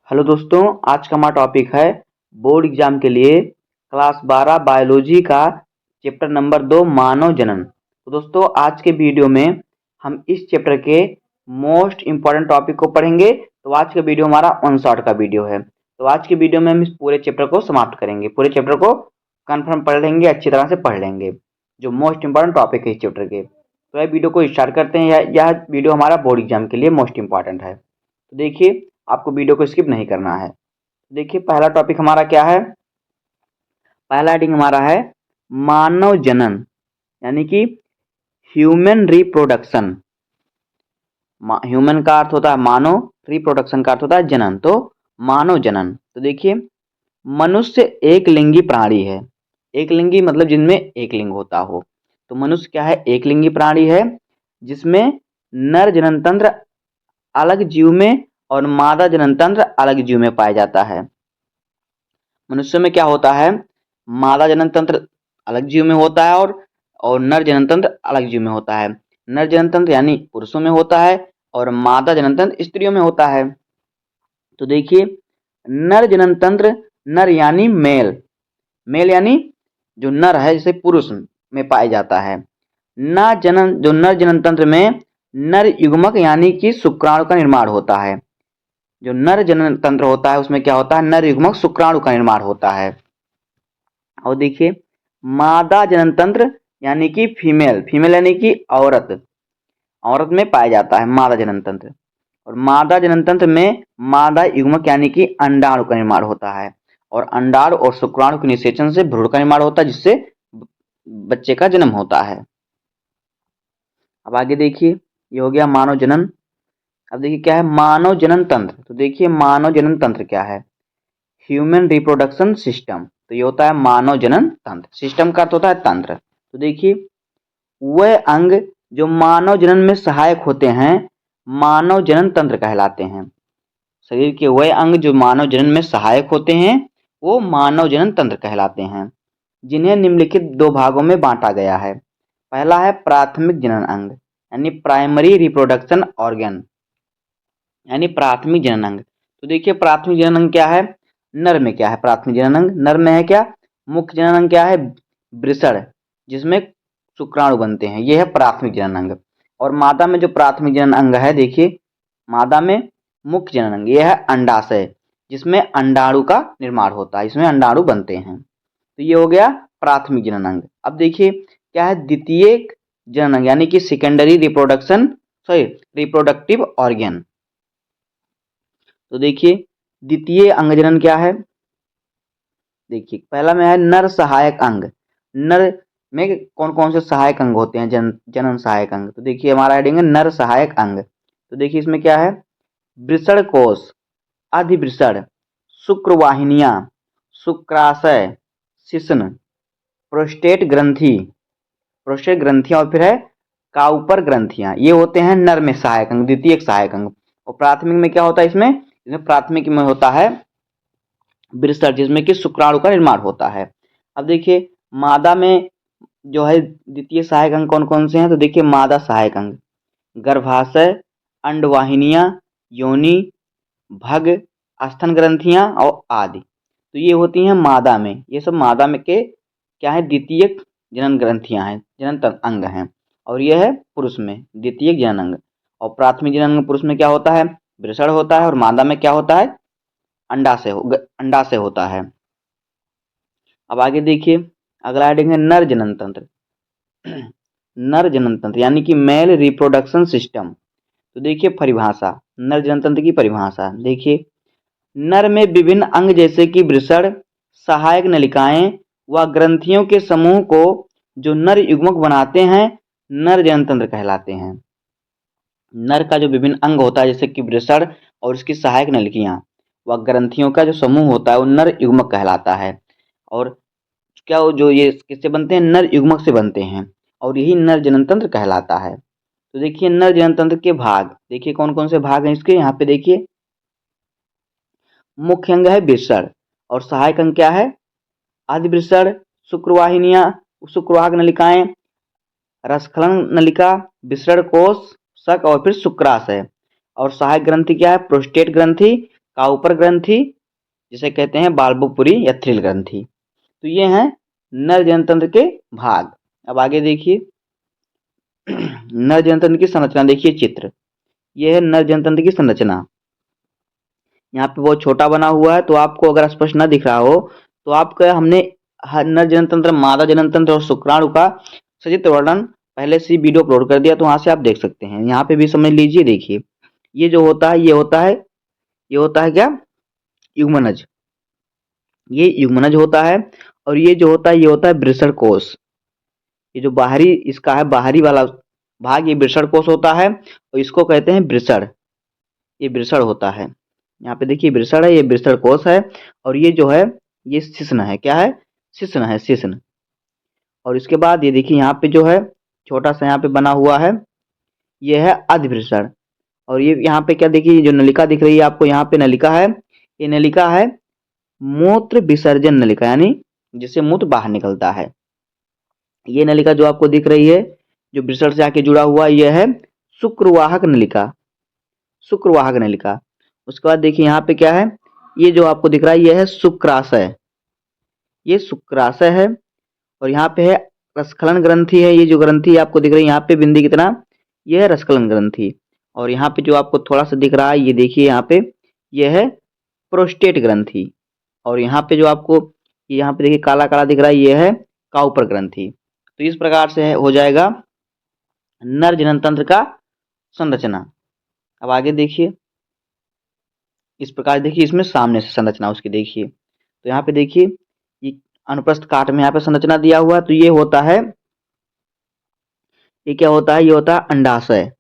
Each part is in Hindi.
हेलो दोस्तों, आज का हमारा टॉपिक है बोर्ड एग्जाम के लिए क्लास 12 बायोलॉजी का चैप्टर नंबर 2 मानव जनन। तो दोस्तों, आज के वीडियो में हम इस चैप्टर के मोस्ट इम्पॉर्टेंट टॉपिक को पढ़ेंगे। तो आज का वीडियो हमारा वन शॉट का वीडियो है। तो आज के वीडियो में हम इस पूरे चैप्टर को समाप्त करेंगे, पूरे चैप्टर को कन्फर्म पढ़ लेंगे, अच्छी तरह से पढ़ लेंगे जो मोस्ट इम्पॉर्टेंट टॉपिक है इस चैप्टर के। तो यह वीडियो को स्टार्ट करते हैं। यह वीडियो हमारा बोर्ड एग्जाम के लिए मोस्ट इम्पॉर्टेंट है। तो देखिए, आपको वीडियो को स्किप नहीं करना है। देखिए, पहला टॉपिक हमारा क्या है। पहला हेडिंग हमारा है मानव जनन, यानी कि ह्यूमन रिप्रोडक्शन। ह्यूमन का अर्थ होता है मानव, रिप्रोडक्शन का अर्थ होता है जनन। तो मानव जनन। तो देखिए, मनुष्य एक लिंगी प्राणी है। एक लिंगी मतलब जिनमें एक लिंग होता हो। तो मनुष्य क्या है, एक लिंगी प्राणी है जिसमें नर जनन तंत्र अलग जीव में और मादा जनन तंत्र अलग जीव में पाया जाता है। मनुष्य में क्या होता है, मादा जनन तंत्र अलग जीव में होता है और नर जनन तंत्र अलग जीव में होता है। नर जनन तंत्र यानी पुरुषों में होता है और मादा जनन तंत्र स्त्रियों में होता है। तो देखिए, नर जनन तंत्र, नर यानी मेल, मेल यानी जो नर है जैसे पुरुष में पाया जाता है। जो नर जनन तंत्र में नर युग्मक यानी कि शुक्राणु का निर्माण होता है। जो नर जनन तंत्र होता है उसमें क्या होता है, नर युग्मक शुक्राणु का निर्माण होता है। और देखिए, मादा जनन तंत्र यानी कि फीमेल, फीमेल यानी कि औरत, औरत में पाया जाता है मादा जनन तंत्र। और मादा जनन तंत्र में मादा युग्मक यानी कि अंडाणु का निर्माण होता है और अंडाणु और शुक्राणु के निषेचन से भ्रूण का निर्माण होता है, जिससे बच्चे का जन्म होता है। अब आगे देखिए, ये हो गया मानव जनन। अब देखिए क्या है मानव जनन तंत्र। तो देखिए, मानव जनन तंत्र क्या है, ह्यूमन रिप्रोडक्शन सिस्टम। तो ये होता है मानव जनन तंत्र। सिस्टम का अर्थ होता है तंत्र। तो देखिए, वह अंग जो मानव जनन में सहायक होते हैं मानव जनन तंत्र कहलाते हैं। शरीर के वह अंग जो मानव जनन में सहायक होते हैं वो मानव जनन तंत्र कहलाते हैं, जिन्हें निम्नलिखित दो भागों में बांटा गया है। पहला है प्राथमिक जनन अंग, यानी प्राइमरी रिप्रोडक्शन ऑर्गन, यानी प्राथमिक जनन अंग। तो देखिए, प्राथमिक जनन अंग क्या है, नर में क्या है प्राथमिक जनन अंग, नर में है क्या, मुख्य जनन अंग क्या है, वृषण, जिसमें शुक्राणु बनते हैं, ये है प्राथमिक जनन अंग। और मादा में जो प्राथमिक जनन अंग है, देखिए मादा में मुख्य जनन अंग, ये है अंडाशय, जिसमें अंडाणु का निर्माण होता है, इसमें अंडाणु बनते हैं। तो ये हो गया प्राथमिक जनन अंग। अब देखिए क्या है द्वितीय जनन अंग, यानी कि सेकेंडरी रिप्रोडक्टिव ऑर्गन। तो देखिए, द्वितीय अंग जनन क्या है। देखिए, पहला में है नर सहायक अंग। नर में कौन कौन से सहायक अंग होते हैं, जनन सहायक अंग। तो देखिए, हमारा हेडिंग है नर सहायक अंग। तो देखिए, इसमें क्या है, वृषण कोश, अधिवृषण, शुक्रवाहिनियां, शुक्राशय, शिश्न, प्रोस्टेट ग्रंथि, प्रोस्टेट ग्रंथियां, और फिर है काउपर ग्रंथियां। ये होते हैं नर में सहायक अंग, द्वितीय सहायक अंग। और प्राथमिक में क्या होता है, इसमें प्राथमिक में होता है वृषण, जिसमें कि शुक्राणु का निर्माण होता है। अब देखिए, मादा में जो है द्वितीय सहायक अंग कौन कौन से हैं। तो देखिए, मादा सहायक अंग गर्भाशय, अंडवाहिनियां, योनि, भग, स्तन ग्रंथियां और आदि। तो ये होती हैं मादा में, ये सब मादा में के क्या है, द्वितीय जनन ग्रंथियां हैं, अंग हैं। और यह है पुरुष में द्वितीय जनन अंग। और प्राथमिक जनन अंग पुरुष में क्या होता है, वृषण होता है, और मादा में क्या होता है, अंडाशय होता है। अब आगे देखिए, अगला हेडिंग है नर जनन तंत्र। नर जनन तंत्र यानी कि मेल रिप्रोडक्शन सिस्टम। तो देखिए परिभाषा, नर जनन तंत्र की परिभाषा देखिए, नर में विभिन्न अंग जैसे कि वृषण, सहायक नलिकाएं व ग्रंथियों के समूह को जो नर युग्मक बनाते हैं नर जनन तंत्र कहलाते हैं। नर का जो विभिन्न अंग होता है जैसे कि वृषण और उसकी सहायक नलिकाएं व ग्रंथियों का जो समूह होता है वो नर युग्मक कहलाता है। और क्या जो ये किससे बनते हैं, नर युग्मक से बनते हैं, और यही नर जनन तंत्र कहलाता है। तो देखिए, नर जनन तंत्र के भाग देखिए कौन कौन से भाग हैं इसके, यहाँ पे देखिए, मुख्य अंग है वृषण और सहायक अंग क्या है, आदिवृषण, शुक्रवाहिनियां, शुक्रवाहक नलिकाएं, रसखलन नलिका, वृषण कोश, शक और फिर शुक्राशय। और सहायक ग्रंथि क्या है, प्रोस्टेट ग्रंथि, काउपर ग्रंथि, जिसे कहते हैं बाल्बोपुरी या थ्रिल ग्रंथि। तो ये हैं नर जनतंत्र के भाग। अब आगे देखिए नर जनतंत्र की संरचना, देखिए चित्र, ये है नर जनतंत्र की संरचना। यहाँ पे बहुत छोटा बना हुआ है, तो आपको अगर स्पष्ट न दिख रहा हो तो आपका हमने नर जनतंत्र, मादा जनतंत्र और शुक्राणु का सचित्र वर्णन पहले से वीडियो अपलोड कर दिया, तो वहां से आप देख सकते हैं। यहाँ पे भी समझ लीजिए, देखिए ये जो होता है ये होता है क्या, युग्मनज, ये युग्मनज होता है। और ये जो होता है ये होता है वृषण कोश। ये जो बाहरी इसका है, बाहरी वाला भाग, ये वृषण कोश होता है और इसको कहते हैं वृषण, ये वृषण होता है। यहाँ पे देखिए वृषण है, ये वृषण कोश है। और ये जो है ये शिश्न है, क्या है, शिश्न है, शिश्न। और इसके बाद ये देखिए यहाँ पे जो है छोटा सा यहाँ पे बना हुआ है, ये है अधिवृषण। और ये यहाँ पे क्या, देखिए जो नलिका दिख रही है आपको, यहाँ पे नलिका है, ये नलिका है मूत्र विसर्जन नलिका, यानी जिससे मूत्र बाहर निकलता है। ये नलिका जो आपको दिख रही है, जो वृषण से आके जुड़ा हुआ, यह है शुक्रवाहक नलिका, शुक्रवाहक नलिका। उसके बाद देखिए यहाँ पे क्या है, ये जो आपको दिख रहा है, ये है शुक्राशय, ये शुक्राशय है। और यहाँ पे है रसखलन ग्रंथि है, ये जो ग्रंथि आपको दिख रही है यहाँ पे बिंदी की तरह, ये है रसखलन ग्रंथि। और यहाँ पे जो आपको थोड़ा सा दिख रहा है, ये देखिए यहाँ पे, ये है प्रोस्टेट ग्रंथि। और यहाँ पे जो आपको यहाँ पे देखिए काला काला दिख रहा है, ये है काउपर ग्रंथि। तो इस प्रकार से हो जाएगा नर जननतंत्र का संरचना। अब आगे देखिए, इस प्रकार देखिए इसमें सामने से संरचना उसकी देखिए। तो यहाँ पे देखिए ये अनुप्रस्थ काट में यहाँ पे संरचना दिया हुआ है। तो ये होता है, ये क्या होता है, ये होता है अंडाशय।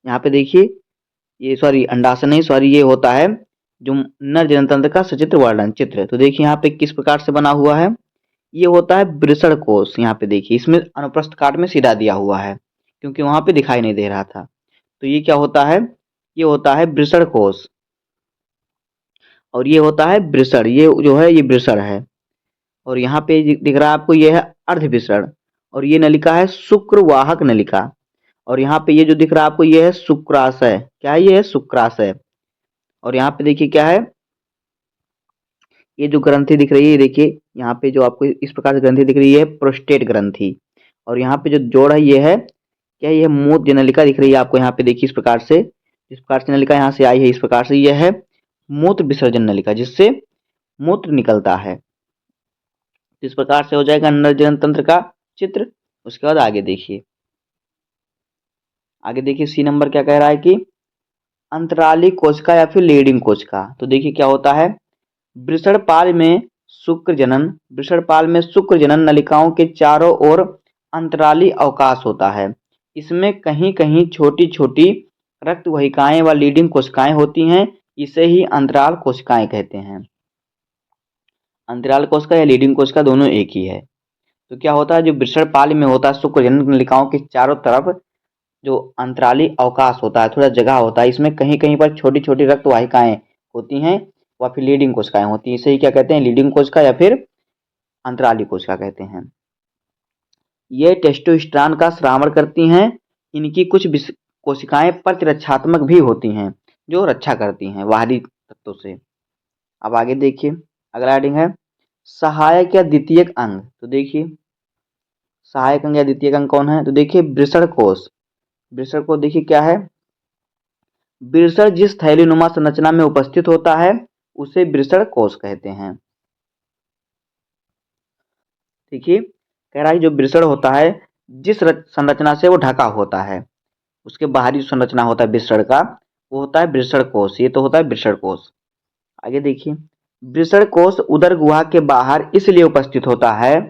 यहाँ पे देखिए ये, सॉरी अंडाशय नहीं, सॉरी, ये होता है जो नर जननतंत्र का सचित्र वर्णन चित्र। तो देखिए यहाँ पे किस प्रकार से बना हुआ है, ये होता है वृषण कोश। यहाँ पे देखिए इसमें अनुप्रस्थ काट में सीधा दिया हुआ है, क्योंकि वहां पे दिखाई नहीं दे रहा था। तो ये क्या होता है, ये होता है वृषण कोश। और ये होता है वृषण, ये जो है ये वृषण है। और यहाँ पे दिख रहा है आपको, ये है अर्धवृषण। और ये नलिका है शुक्रवाहक नलिका। और यहाँ पे ये जो दिख रहा है आपको, ये है शुक्राशय, क्या है, ये है शुक्राशय। और यहाँ पे देखिए क्या है, ये जो ग्रंथि दिख रही है, देखिए यहाँ पे जो आपको इस प्रकार से ग्रंथि दिख रही है, प्रोस्टेट ग्रंथि। और यहाँ पे जो जोड़ है, ये है क्या, ये मूत्र नलिका दिख रही है आपको। यहाँ पे देखिए इस प्रकार से, इस प्रकार से नलिका यहाँ से आई है, इस प्रकार से यह है मूत्र विसर्जन नलिका, जिससे मूत्र निकलता है। इस प्रकार से हो जाएगा नर जननतंत्र का चित्र। उसके बाद आगे देखिए, आगे देखिए सी नंबर क्या कह रहा है कि अंतराली कोशिका या फिर लीडिंग कोशिका। तो देखिए क्या होता है, वृषणपाल में शुक्र जनन, वृषणपाल में शुक्र जनन नलिकाओं के चारों ओर अंतराली अवकाश होता है। इसमें कहीं कहीं छोटी छोटी रक्त वाहिकाएं व लीडिंग कोशिकाएं होती हैं, इसे ही अंतराल कोशिकाएं कहते हैं। अंतराल कोशिका या लीडिंग कोशिका दोनों एक ही है। तो क्या होता है, जो वृषणपाल में होता है शुक्र जनन नलिकाओं के चारों तरफ जो अंतराली अवकाश होता है, थोड़ा जगह होता है, इसमें कहीं कहीं पर छोटी छोटी रक्त वाहिकाएं होती हैं व फिर लीडिंग कोशिकाएं होती हैं, इसे ही क्या कहते हैं, लीडिंग कोशिका या फिर अंतराली कोशिका कहते हैं। ये टेस्टोस्टेरोन का श्रावण करती हैं। इनकी कुछ कोशिकाएं प्रतिरक्षात्मक भी होती हैं, जो रक्षा करती हैं बाहरी तत्वों से। अब आगे देखिए, अगला हेडिंग है सहायक या द्वितीयक अंग। तो देखिए सहायक अंग या द्वितीयक अंग कौन है, तो देखिए वृषण कोश। वृषण कोश देखिए क्या है, वृषण जिस थैलीनुमा संरचना में उपस्थित होता है उसे वृषण कोश कहते हैं। देखिए कह रहा है जो वृषण होता है, जिस संरचना से वो ढका होता है, उसके बाहरी संरचना होता है वृषण का, वो होता है वृषण कोश। ये तो होता है वृषण कोश। आगे देखिए, वृषण कोश उदर गुहा के बाहर इसलिए उपस्थित होता है,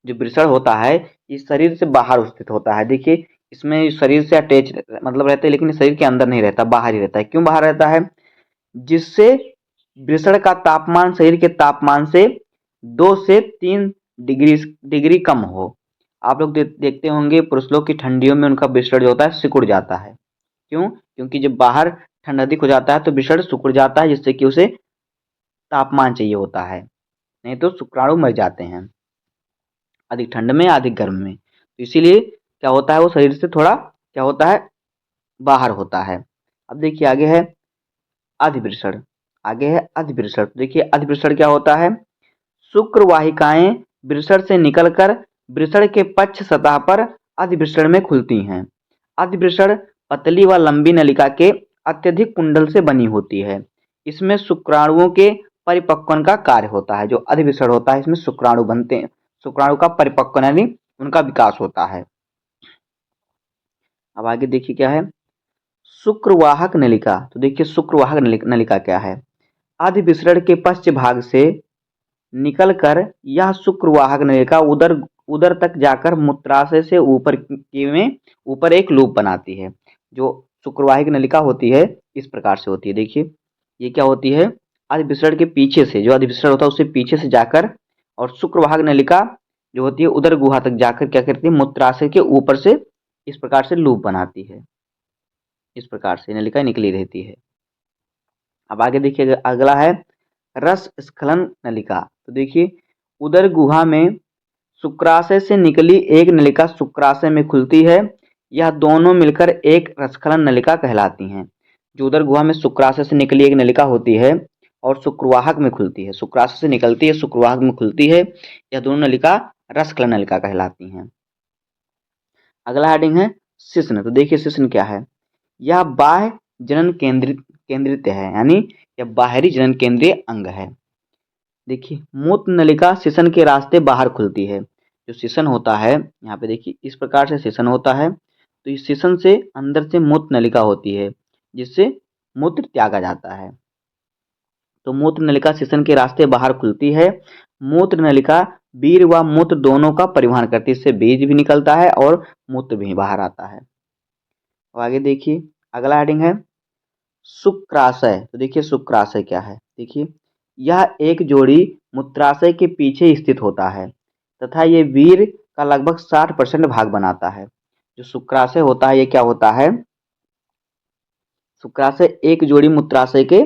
जो वृषण होता है इस शरीर से बाहर स्थित होता है। देखिए इसमें शरीर से अटैच मतलब रहता है, लेकिन शरीर के अंदर नहीं रहता, बाहर ही रहता है। क्यों बाहर रहता है, जिससे वृषण का तापमान शरीर के तापमान से 2 से 3 डिग्री कम हो। आप लोग देखते होंगे पुरुष लोग की ठंडियों में उनका वृषण जो होता है सिकुड़ जाता है। क्यों, क्योंकि जब बाहर ठंड अधिक हो जाता है तो वृषण सिकुड़ जाता है, जिससे कि उसे तापमान चाहिए होता है, नहीं तो शुक्राणु मर जाते हैं अधिक ठंड में, अधिक गर्म में। तो इसीलिए क्या होता है, वो शरीर से थोड़ा क्या होता है, बाहर होता है। अब देखिए आगे है अधिवृषण। आगे है अधिवृषण। तो देखिए अधिवृषण क्या होता है? शुक्र वाहिकाएं वृषण से निकलकर वृषण के पक्ष सतह पर अधिवृषण में खुलती हैं। अधिवृषण पतली व लंबी नलिका के अत्यधिक कुंडल से बनी होती है। इसमें शुक्राणुओं के परिपक्वन का कार्य होता है। जो अधिवृषण होता है इसमें शुक्राणु बनते हैं, शुक्राणु का परिपक्वन यानी उनका विकास होता है। अब आगे देखिए क्या है? शुक्रवाहक नलिका। तो देखिए शुक्रवाहक नलिका क्या है? अधिविसरण के पश्च भाग से निकलकर यह शुक्रवाहक नलिका उदर उदर तक जाकर मूत्राशय से ऊपर एक लूप बनाती है। जो शुक्रवाहिक नलिका होती है इस प्रकार से होती है। देखिए ये क्या होती है? अधिविसरण के पीछे से, जो अधिविसरण होता है उससे पीछे से जाकर और शुक्रवाहक नलिका जो होती है उदर गुहा तक जाकर क्या करती है? मूत्राशय के ऊपर से इस प्रकार से लूप बनाती है। इस प्रकार से नलिका निकली रहती है। अब आगे देखिए अगला है रस स्खलन नलिका। तो देखिए उदर गुहा में शुक्राशय से निकली एक नलिका शुक्राशय में खुलती है। यह दोनों मिलकर एक रसस्खलन नलिका कहलाती हैं। जो उदर गुहा में शुक्राशय से निकली एक नलिका होती है और शुक्रवाहक में खुलती है, शुक्राशय से निकलती है शुक्रवाहक में खुलती है, यह दोनों नलिका रसस्खलन नलिका कहलाती हैं। अगला हेडिंग है शिश्न। तो देखिए शिश्न क्या है? यह बाह्य जनन केंद्रित है, यानी यह बाहरी जनन केंद्रीय अंग है। देखिए मूत्र नलिका शिश्न के रास्ते बाहर खुलती है। जो शिश्न होता है यहाँ पे देखिए इस प्रकार से शिश्न होता है। तो इस शिश्न से अंदर से मूत्र नलिका होती है जिससे मूत्र त्यागा जाता है। तो मूत्र नलिका शिश्न के रास्ते बाहर खुलती है। मूत्र नलिका वीर्य व मूत्र दोनों का परिवहन करती है। इससे बीज भी निकलता है और मूत्र भी बाहर आता है। अब आगे देखिए अगला हेडिंग है शुक्राशय। तो देखिए शुक्राशय क्या है? देखिए यह एक जोड़ी मूत्राशय के पीछे स्थित होता है तथा ये वीर्य का लगभग 60% भाग बनाता है। जो शुक्राशय होता है ये क्या होता है? शुक्राशय एक जोड़ी मूत्राशय के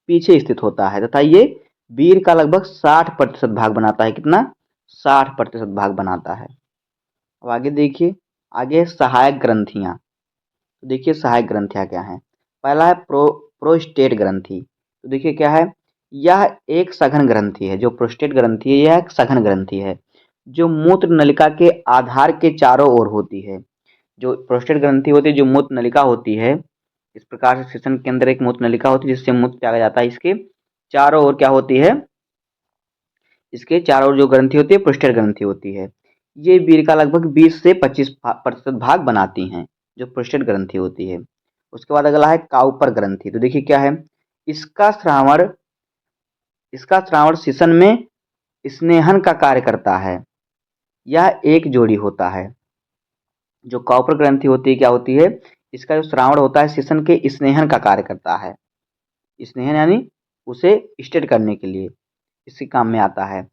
पीछे स्थित होता है तथा ये वीर्य का लगभग 60% भाग बनाता है। कितना? 60% भाग बनाता है। अब आगे देखिए आगे सहायक ग्रंथियां। तो देखिए सहायक ग्रंथियां क्या हैं? पहला है प्रोस्टेट ग्रंथि। तो देखिए क्या है? यह एक सघन ग्रंथि है। जो प्रोस्टेट ग्रंथि है यह एक सघन ग्रंथि है जो मूत्र नलिका के आधार के चारों ओर होती है। जो प्रोस्टेट ग्रंथि होती है, जो मूत्र नलिका होती है, इस प्रकार से शिश्न के अंदर एक मूत्र नलिका होती है जिससे मूत्र त्यागा जाता है। इसके चारों ओर क्या होती है? इसके चारों ओर जो ग्रंथि होती है प्रोस्टेट ग्रंथि होती है। ये वीर्य का लगभग 20 से 25% भाग बनाती हैं, जो प्रोस्टेट ग्रंथि होती है। उसके बाद अगला है काउपर ग्रंथि। तो देखिए क्या है? इसका श्रावण इसका श्रावण शिश्न में स्नेहन का कार्य करता है। यह एक जोड़ी होता है। जो काउपर ग्रंथि होती है क्या होती है? इसका जो श्रावण होता है शिश्न के स्नेहन का कार्य करता है। स्नेहन यानी उसे स्टेट करने के लिए इसी काम में आता है।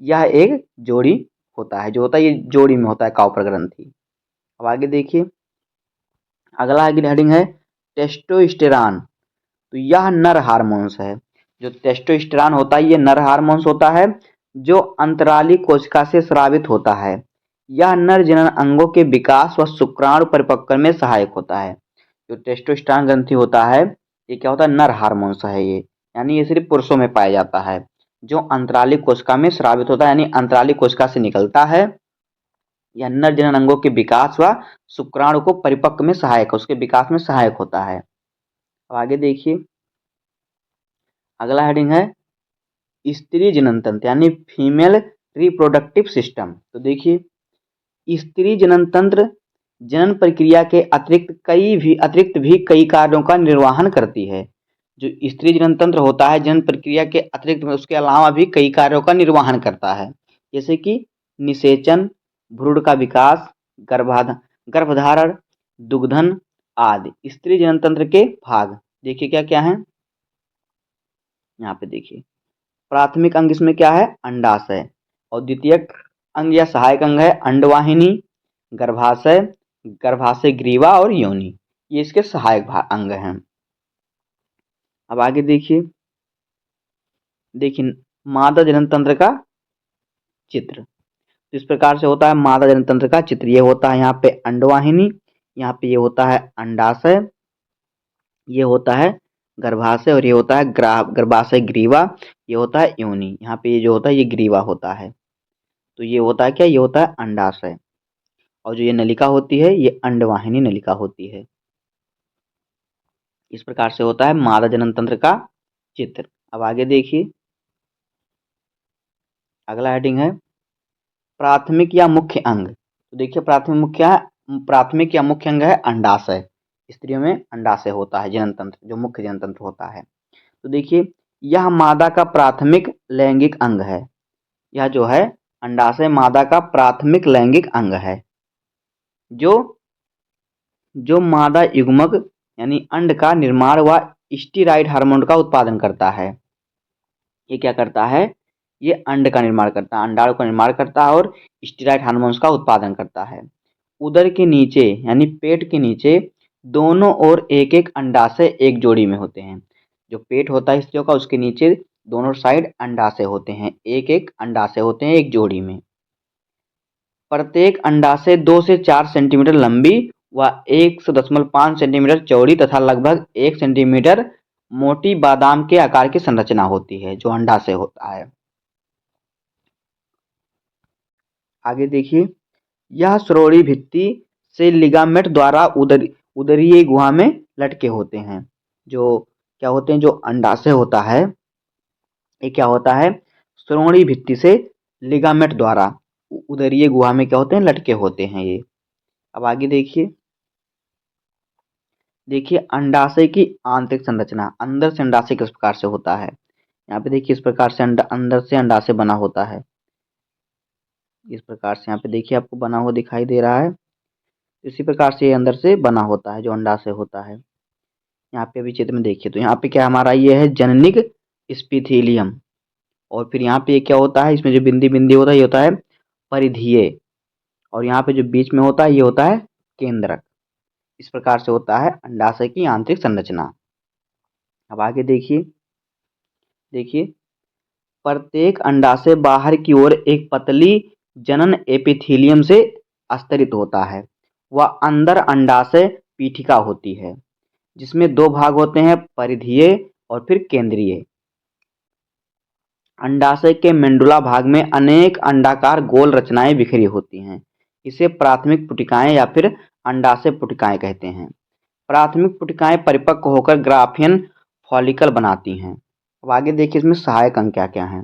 यह एक जोड़ी होता है। जो होता है ये जोड़ी में होता है काउपर ग्रंथि। अब आगे देखिए अगला हेडिंग है टेस्टोस्टेरॉन। तो यह नर हार्मोन्स है। जो टेस्टोस्टेरॉन होता है ये नर हार्मोन्स होता है जो अंतराली कोशिका से स्रावित होता है। यह नर जनन अंगों के विकास व शुक्राणु परिपक्वन में सहायक होता है। जो टेस्टोस्टेरॉन ग्रंथि होता है ये क्या होता है? नर हार्मोन्स है ये, यानी ये सिर्फ पुरुषों में पाया जाता है। जो अंतराली कोशिका में स्रावित होता है यानी अंतराली कोशिका से निकलता है। यह नर जनन अंगों के विकास व शुक्राणु को परिपक्व में सहायक, उसके विकास में सहायक होता है। अब आगे देखिए अगला हेडिंग है स्त्री जनन तंत्र यानी फीमेल रिप्रोडक्टिव सिस्टम। तो देखिए स्त्री जनन तंत्र जनन प्रक्रिया के अतिरिक्त भी कई कार्यों का निर्वहन करती है। जो स्त्री जनन तंत्र होता है जनन प्रक्रिया के अतिरिक्त उसके अलावा भी कई कार्यों का निर्वहन करता है। जैसे कि निषेचन, भ्रूण का विकास, गर्भधारण, दुग्धन आदि स्त्री जनन तंत्र के भाग। देखिए क्या क्या है यहाँ पे? देखिए प्राथमिक अंग इसमें क्या है? अंडाशय। और द्वितीयक अंग या सहायक अंग है अंडवाहिनी, गर्भाशय, गर्भाशय ग्रीवा और योनि। ये इसके सहायक अंग हैं। अब आगे देखिए मादा जनन तंत्र का चित्र। तो इस प्रकार से होता है मादा जनन तंत्र का चित्र। ये होता है यहाँ पे अंडवाहिनी, यहाँ पे ये होता है अंडाशय, ये होता है गर्भाशय, और ये होता है गर्भाशय ग्रीवा, ये होता है योनि। यहाँ पे ये जो होता है ये ग्रीवा होता है। तो ये होता है क्या, ये होता है अंडाशय, और जो ये नलिका होती है ये अंडवाहिनी नलिका होती है। इस प्रकार से होता है मादा जनन तंत्र का चित्र। अब आगे देखिए, अगला हेडिंग है प्राथमिक या मुख्य अंग। तो देखिए प्राथमिक या मुख्य अंग है अंडाशय। स्त्रियों में अंडाशय होता है, जनन तंत्र जो मुख्य जनन तंत्र होता है। तो देखिए यह मादा का प्राथमिक लैंगिक अंग है। यह जो है अंडाशय मादा का प्राथमिक लैंगिक अंग है, जो जो मादा युग्मक यानी अंड का निर्माण व स्टेरॉइड हार्मोन का उत्पादन करता है। ये क्या करता है, ये अंड का निर्माण करता है, अंडाणु का निर्माण करता है और स्टेरॉइड हार्मोन्स का उत्पादन करता है। उदर के नीचे यानी पेट के नीचे दोनों ओर एक एक अंडाशय एक जोड़ी में होते हैं। जो पेट होता है स्त्रियों का, उसके नीचे दोनों साइड अंडाशय होते हैं, एक एक अंडाशय होते हैं एक जोड़ी में। प्रत्येक अंडाशय 2 से 4 सेंटीमीटर लंबी व 1.5 सेंटीमीटर चौड़ी तथा लगभग 1 सेंटीमीटर मोटी बादाम के आकार की संरचना होती है, जो अंडाशय होता है। आगे देखिए, यह श्रोणि भित्ति से लिगामेंट द्वारा उदरीय गुहा में लटके होते हैं। जो क्या होते हैं, जो अंडाशय होता है ये क्या होता है, श्रोणि भित्ति से लिगामेंट द्वारा उदरीय गुहा में क्या होते हैं, लटके होते हैं ये। अब आगे देखिए, अंडाशय की आंतरिक संरचना। अंदर से अंडाशय किस प्रकार से होता है, यहाँ पे देखिए इस प्रकार से अंदर से अंडाशय बना होता है। इस प्रकार से यहाँ पे देखिए आपको बना हुआ दिखाई दे रहा है। इसी प्रकार से ये अंदर से बना होता है जो अंडाशय होता है। यहाँ पे अभी चित्र में देखिए, तो यहाँ पे क्या हमारा ये है जननिक स्पीथेलियम, और फिर यहाँ पे क्या होता है, इसमें जो बिंदी बिंदी होता है ये होता है परिधीय, और यहाँ पे जो बीच में होता है ये होता है केंद्रक। इस प्रकार से होता है अंडाशय की आंतरिक संरचना। अब आगे देखिए प्रत्येक अंडाशय बाहर की ओर एक पतली जनन एपिथेलियम से आस्तरित होता है व अंदर अंडाशय पीठिका होती है, जिसमें 2 भाग होते हैं, परिधीय और फिर केंद्रीय। अंडाशय के मेंडुला भाग में अनेक अंडाकार गोल रचनाएं बिखरी होती हैं। इसे प्राथमिक पुटिकाएं या फिर अंडाशय पुटिकाएं कहते हैं। प्राथमिक पुटिकाएं परिपक्व होकर ग्राफियन फॉलिकल बनाती हैं। अब आगे देखिए इसमें सहायक अंग क्या क्या हैं।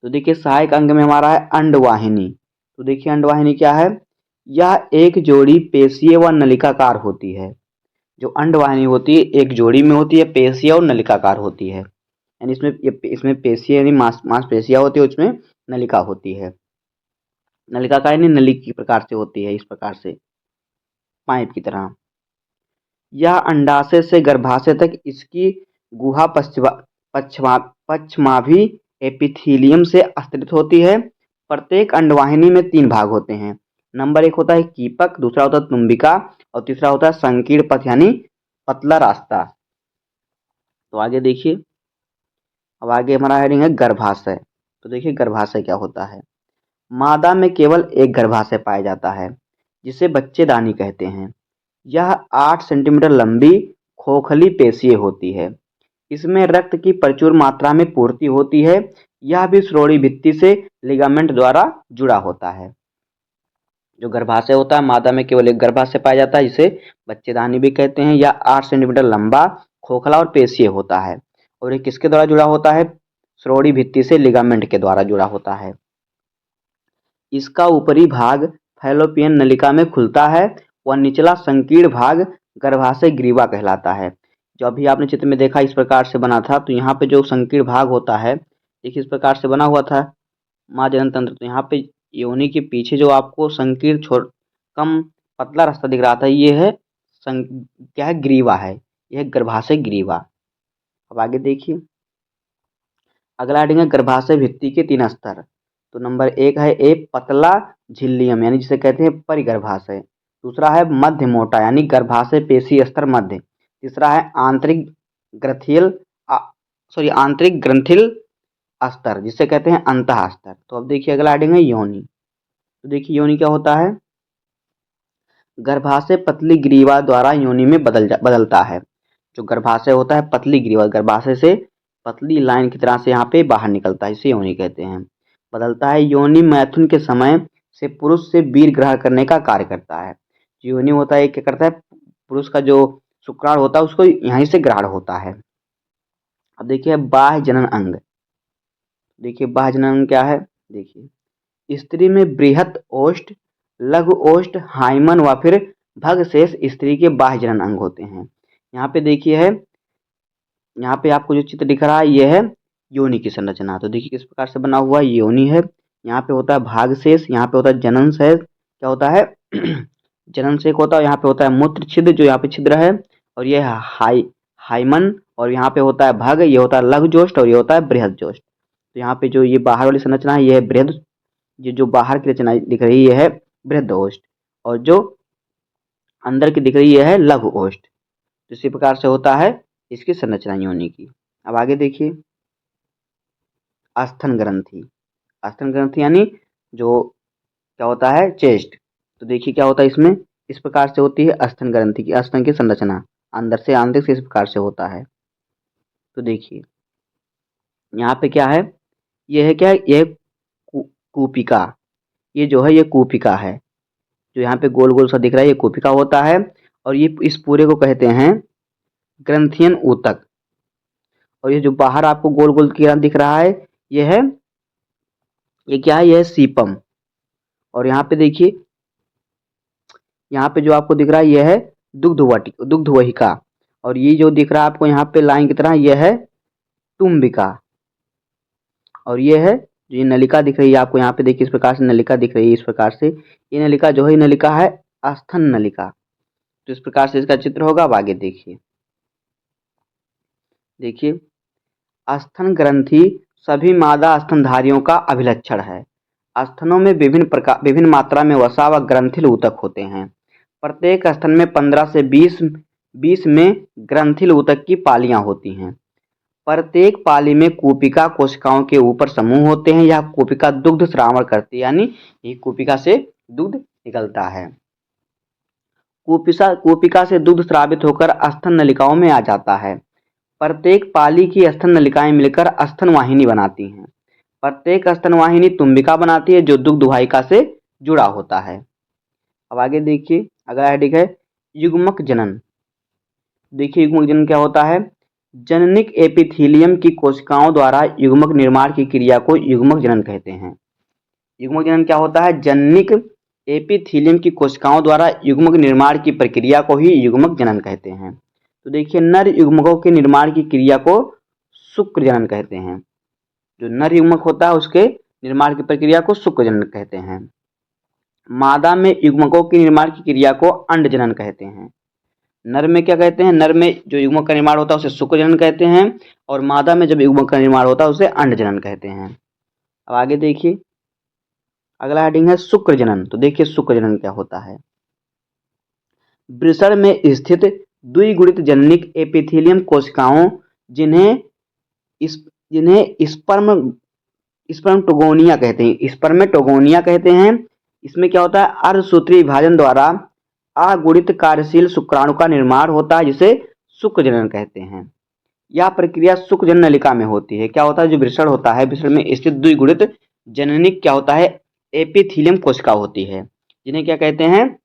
तो देखिए सहायक अंग में हमारा है अंडवाहिनी। तो देखिए अंडवाहिनी क्या है, यह एक जोड़ी पेशीय व नलिकाकार होती है। जो अंडवाहिनी होती है एक जोड़ी में होती है, पेशीय और नलिकाकार होती है। यानी इसमें पेशीय यानी मांसपेशियां होती है, उसमें नलिका होती है। नलिकाकार यानी नली की प्रकार से होती है, इस प्रकार से पाइप की तरह। यह अंडाशय से गर्भाशय तक इसकी गुहा पश्चमाभि एपिथीलियम से आस्तरित होती है। प्रत्येक अंडवाहिनी में 3 भाग होते हैं। नंबर 1 होता है कीपक, दूसरा होता है तुम्बिका और तीसरा होता है संकीर्ण पथ यानी पतला रास्ता। तो आगे देखिए, अब आगे हमारा हेडिंग है गर्भाशय। तो देखिए गर्भाशय क्या होता है। मादा में केवल एक गर्भाशय पाया जाता है, जिसे बच्चेदानी कहते हैं। यह 8 सेंटीमीटर लंबी खोखली पेशीय होती है। इसमें रक्त की प्रचुर मात्रा में पूर्ति होती है। यह भी श्रोणि भित्ति से लिगामेंट द्वारा जुड़ा होता है। जो गर्भाशय होता है मादा में केवल एक गर्भाशय पाया जाता है, जिसे बच्चेदानी भी कहते हैं। यह 8 सेंटीमीटर लंबा, खोखला और पेशीय होता है, और ये किसके द्वारा जुड़ा होता है, श्रोणि भित्ति से लिगामेंट के द्वारा जुड़ा होता है। इसका ऊपरी भाग फैलोपियन नलिका में खुलता है व निचला संकीर्ण भाग गर्भाशय ग्रीवा कहलाता है। जो अभी आपने चित्र में देखा इस प्रकार से बना था, तो यहाँ पे जो संकीर्ण भाग होता है देखिए इस प्रकार से बना हुआ था माँ जनन तंत्र। तो यहाँ पे योनि के पीछे जो आपको संकीर्ण कम पतला रास्ता दिख रहा था, ये है क्या है, ग्रीवा है, यह गर्भाशय ग्रीवा। अब आगे देखिए, अगला हेडिंग है गर्भाशय भित्ति के 3 स्तर। तो नंबर 1 है पतला झिल्लियम यानी जिसे कहते हैं परिगर्भाशय। दूसरा है मध्य मोटा यानी गर्भाशय पेशी स्तर मध्य। तीसरा है आंतरिक ग्रंथिल स्तर जिसे कहते हैं अंतः स्तर। तो अब देखिए अगला हेडिंग है योनि। तो देखिए योनि क्या होता है, गर्भाशय पतली ग्रीवा द्वारा योनि में बदलता है। जो गर्भाशय होता है पतली ग्रीवा, गर्भाशय से पतली लाइन की तरह से यहाँ पे बाहर निकलता है, इसे योनि कहते हैं। बदलता है, योनि मैथुन के समय से पुरुष से वीर्य ग्रहण करने का कार्य करता है। जो योनि होता है क्या करता है, पुरुष का जो शुक्राणु होता है उसको यहीं से ग्रहण होता है। अब देखिए बाह्य जनन अंग, देखिए बाह्य जनन अंग क्या है, देखिए स्त्री में बृहत ओष्ठ, लघु ओष्ठ, हाइमन व फिर भग शेष स्त्री के बाह्य जनन अंग होते हैं। यहाँ पे देखिए है, यहाँ पे आपको जो चित्र दिख रहा है ये है योनि की संरचना। तो देखिए किस प्रकार से बना हुआ है, योनि है, यहाँ पे होता है भाग शेष, यहाँ पे होता है जनन शेष, क्या होता है जनन शेष होता है, यहाँ पे होता है मूत्र छिद्र जो यहाँ पे छिद्र है, और ये हाइमन, और यहाँ पे होता है भग, ये होता है लघु जोष्ठ, और ये होता है बृहद जोष्ठ। तो यहाँ पे जो ये बाहर वाली संरचना है ये है बृहद, ये जो बाहर की रचना दिख रही है ये है बृहद ओष्ठ, और जो अंदर की दिख रही है लघु ओष्ठ। तो इसी प्रकार से होता है इसकी संरचना योनि की। अब आगे देखिए आस्थन ग्रंथि, आस्थन ग्रंथि यानी जो क्या होता है चेस्ट। तो देखिए क्या होता है इसमें, इस प्रकार से होती है आस्थन ग्रंथि की, आस्थन की संरचना अंदर से आंतरिक से इस प्रकार से होता है। तो देखिए यहाँ पे क्या है, ये है क्या, ये कूपिका, ये जो है ये कूपिका है, जो यहाँ पे गोल गोल सा दिख रहा है ये कूपिका होता है, और ये इस पूरे को कहते हैं ग्रंथियन ऊतक। और ये जो बाहर आपको गोल गोल किया दिख रहा है ये है, ये क्या है, ये है सीपम। और यहाँ पे देखिए यहाँ पे जो आपको दिख रहा है ये है दुग्धवहिका, और ये जो दिख रहा है आपको यहाँ पे लाइन की तरह ये है तुम्बिका, और ये है जो ये नलिका दिख रही है आपको यहाँ पे देखिए इस प्रकार से नलिका दिख रही है, इस प्रकार से ये नलिका जो है नलिका है आस्थन नलिका। तो इस प्रकार से इसका चित्र होगा। अब आगे देखिए, देखिए आस्थन ग्रंथि सभी मादा स्तनधारियों का अभिलक्षण है। स्तनों में विभिन्न मात्रा में वसा व ग्रंथिल ऊतक होते हैं। प्रत्येक स्तन में 15 से 20 में ग्रंथिल ऊतक की पालियां होती हैं। प्रत्येक पाली में कूपिका कोशिकाओं के ऊपर समूह होते हैं। यह कूपिका दुग्ध स्रावण करती है, यानी ये कूपिका से दूध निकलता है। कूपिका से दूध स्रावित होकर स्तन नलिकाओं में आ जाता है। प्रत्येक पाली की स्तन नलिकाएं मिलकर स्तन वाहिनी बनाती हैं। प्रत्येक स्तन वाहिनी तुम्बिका बनाती है जो दुग्ध वाहिका से जुड़ा होता है। अब आगे देखिए अगला हेडिंग है युग्मक जनन। देखिए युग्मक जनन क्या होता है, जननिक एपिथीलियम की कोशिकाओं द्वारा युग्मक निर्माण की क्रिया को युग्मक जनन कहते हैं। युग्मक जनन क्या होता है, जननिक एपिथीलियम की कोशिकाओं द्वारा युग्मक निर्माण की प्रक्रिया को ही युग्मक जनन कहते हैं। तो देखिए नर युग्मकों के निर्माण की क्रिया को शुक्र जनन कहते हैं। जो नर युग्मक होता है उसके निर्माण की प्रक्रिया को शुक्र जनन कहते हैं। मादा में युग्मकों के निर्माण की क्रिया को अंड जनन कहते हैं। नर में क्या कहते हैं, नर में जो युग्मक का निर्माण होता है उसे शुक्र जनन कहते हैं, और मादा में जब युग्मक का निर्माण होता है उसे अंड जनन कहते हैं। अब आगे देखिए अगला हेडिंग है शुक्र जनन। तो देखिए शुक्र जनन क्या होता है, वृषण में स्थित द्विगुणित जननिक एपिथेलियम कोशिकाओं जिन्हें स्पर्मेटोगोनिया कहते हैं, स्पर्मेटोगोनिया कहते हैं। इसमें क्या होता है, अर्धसूत्री विभाजन द्वारा अगुणित कार्यशील शुक्राणु का निर्माण होता है जिसे शुक्र जनन कहते हैं। यह प्रक्रिया शुक्र जनन नलिका में होती है। क्या होता है, जो वृषण होता है वृषण में स्थित द्विगुणित जननिक क्या होता है एपिथेलियम कोशिका होती है, जिन्हें क्या कहते हैं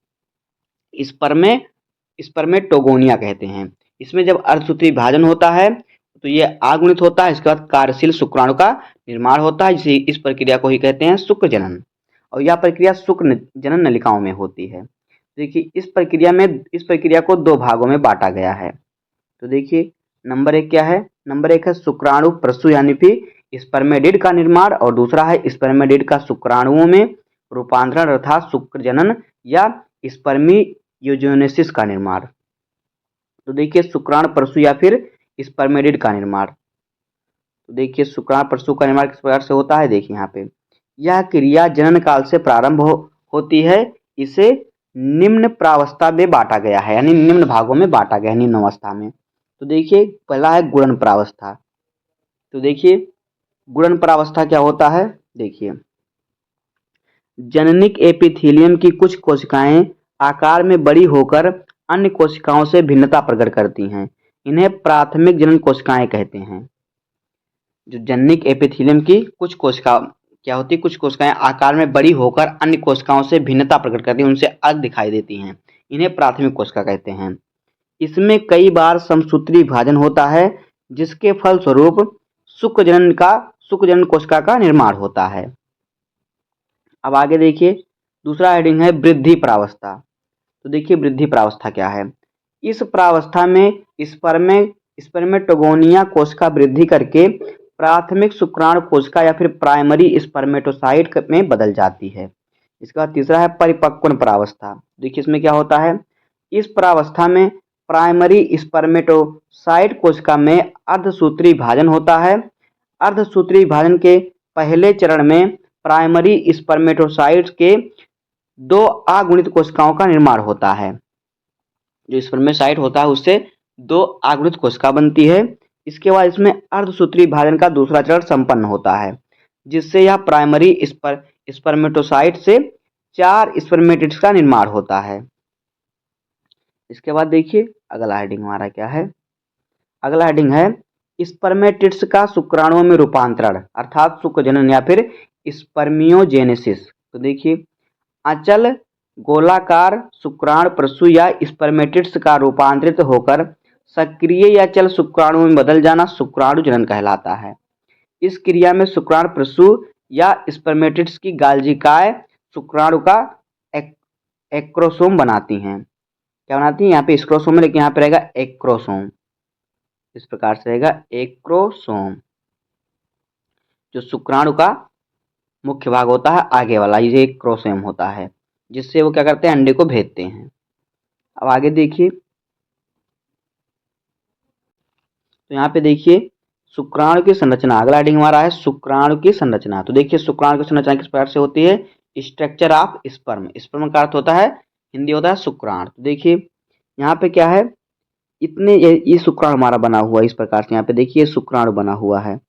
स्पर्मेटोगोनिया कहते हैं। इसमें जब अर्धसूत्री विभाजन होता है तो ये अगुणित होता है, इसके बाद कार्यशील शुक्राणु का निर्माण होता है, जिसे इस प्रक्रिया को ही कहते हैं शुक्र जनन, और यह प्रक्रिया शुक्र जनन नलिकाओं में होती है। देखिए इस प्रक्रिया को दो भागों में बांटा गया है। तो देखिए नंबर 1 क्या है, नंबर 1 है शुक्राणु प्रसु यानी फिर स्पर्मेडिड का निर्माण, और दूसरा है स्पर्मेडिड का शुक्राणुओं में रूपांतरण अर्थात शुक्र जनन या स्पर्मियोजेनेसिस का निर्माण। तो देखिए शुक्राणु प्रसु या फिर स्पर्मेडिड का निर्माण। तो देखिए शुक्राणु प्रसु का निर्माण किस प्रकार से होता है, देखिए यहाँ पे यह क्रिया जनन काल से प्रारंभ होती है। इसे निम्न प्रावस्था में बांटा गया है, यानी निम्न भागों में बांटा गया है, निम्न अवस्था में। तो देखिए पहला है गुणन प्रावस्था। तो देखिए गुणन प्रावस्था क्या होता है, देखिए जननिक एपिथेलियम की कुछ कोशिकाएं आकार में बड़ी होकर अन्य कोशिकाओं से भिन्नता प्रकट करती हैं। इन्हें प्राथमिक जनन कोशिकाएं कहते हैं। जो जननिक एपिथेलियम की कुछ कोशिका क्या होती है, कुछ कोशिकाएं आकार में बड़ी होकर अन्य कोशिकाओं से भिन्नता प्रकट करती हैं, उनसे अलग दिखाई देती हैं, इन्हें प्राथमिक कोशिका कहते हैं। इसमें कई बार समसूत्री विभाजन होता है, जिसके फलस्वरूप शुक्र जनन कोशिका का निर्माण होता है। अब आगे देखिए, दूसरा हेडिंग है वृद्धि प्रावस्था। तो देखिए वृद्धि प्रावस्था क्या है। इस प्रावस्था में स्पर्मेटोगोनिया कोशिका वृद्धि करके प्राथमिक शुक्राणु कोशिका या फिर प्राइमरी स्पर्मेटोसाइट में बदल जाती है। इसका तीसरा है परिपक्वन प्रावस्था। देखिए इसमें क्या होता है, इस प्रावस्था में प्राइमरी स्पर्मेटोसाइट कोशिका में अर्धसूत्री विभाजन होता है। अर्धसूत्री विभाजन के पहले चरण में प्राइमरी स्पर्मेटोसाइट्स के 2 अगुणित कोशिकाओं का निर्माण होता है। जो स्पर्मेटोसाइट होता है उससे 2 अगुणित कोशिका बनती है। इसके बाद इसमें अर्धसूत्री विभाजन का दूसरा चरण संपन्न होता है, जिससे यह प्राइमरी स्पर्मेटोसाइट से 4 स्पर्मेटिड्स का निर्माण होता है। इसके बाद देखिए अगला हेडिंग हमारा क्या है। अगला हेडिंग है स्पर्मेटिड्स का शुक्राणुओं में रूपांतरण अर्थात शुक्र जनन या फिर स्पर्मियोजेनेसिस। तो देखिए अचल गोलाकार शुक्राणु प्रसू या स्पर्मेटिड्स का रूपांतरित होकर सक्रिय या चल शुक्राणु में बदल जाना शुक्राणु जनन कहलाता है। इस क्रिया में शुक्राणु प्रसू या स्पर्मेटिड्स की गालजिकाएं शुक्राणु का एक्रोसोम बनाती हैं। क्या बनाती हैं, यहाँ पे स्क्रोसोम है लेकिन यहाँ पे रहेगा एक्रोसोम। इस प्रकार से रहेगा एक्रोसोम। जो शुक्राणु का मुख्य भाग होता है आगे वाला, ये एक्रोसोम होता है, जिससे वो क्या करते हैं, अंडे को भेजते हैं। अब आगे देखिए, तो यहाँ पे देखिए शुक्राणु की संरचना। अगला हेडिंग हमारा है शुक्राणु की संरचना। तो देखिए शुक्राणु की संरचना किस प्रकार से होती है। Structure of sperm. स्पर्म का अर्थ होता है, हिंदी होता है शुक्राणु। तो देखिए यहाँ पे क्या है, इतने ये शुक्राणु हमारा बना हुआ है इस प्रकार से। यहाँ पे देखिए शुक्राणु बना हुआ है,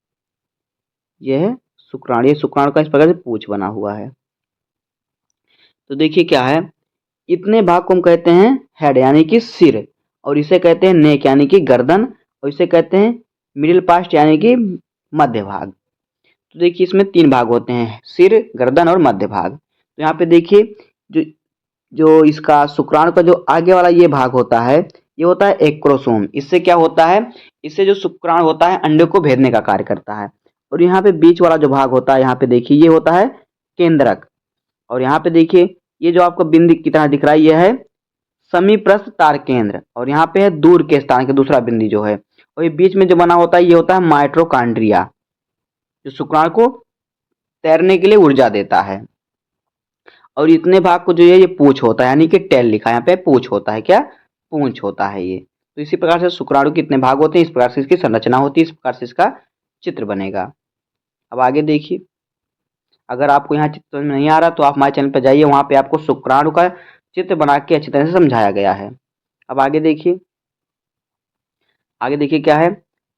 यह है शुक्राणु। ये शुक्राणु का इस प्रकार से पूंछ बना हुआ है। तो देखिए क्या है, इतने भाग को हम कहते हैं हेड यानी कि सिर, और इसे कहते हैं नेक यानी कि गर्दन, और इसे कहते हैं मिडिल पार्ट यानी कि मध्य भाग। तो देखिए इसमें 3 भाग होते हैं, सिर, गर्दन और मध्य भाग। तो यहाँ पे देखिए जो जो इसका शुक्राणु का जो आगे वाला ये भाग होता है, ये होता है एक्रोसोम। इससे क्या होता है, इससे जो शुक्राणु होता है अंडे को भेदने का कार्य करता है। और यहाँ पे बीच वाला जो भाग होता है, यहाँ पे देखिए ये होता है केंद्रक। और यहाँ पे देखिए ये जो आपको बिंदु की तरह दिख रहा है, ये है समीप्रस्थ तार केंद्र, और यहाँ पे है दूर के स्थान के दूसरा बिंदु जो है। और ये बीच में जो बना होता है ये होता है माइटोकॉन्ड्रिया, जो शुक्राणु को तैरने के लिए ऊर्जा देता है। और इतने भाग को जो है ये पूंछ होता है, यानी कि टेल लिखा है यहाँ पे, पूंछ होता है। क्या, पूंछ होता है ये। तो इसी प्रकार से शुक्राणु के इतने भाग होते हैं, इस प्रकार से इसकी संरचना होती है, इस प्रकार से इसका चित्र बनेगा। अब आगे देखिए, अगर आपको यहाँ चित्र में नहीं आ रहा तो आप हमारे चैनल पर जाइए, वहाँ पे आपको शुक्राणु का चित्र बना के अच्छी तरह से समझाया गया है। अब आगे देखिए, आगे देखिए क्या है,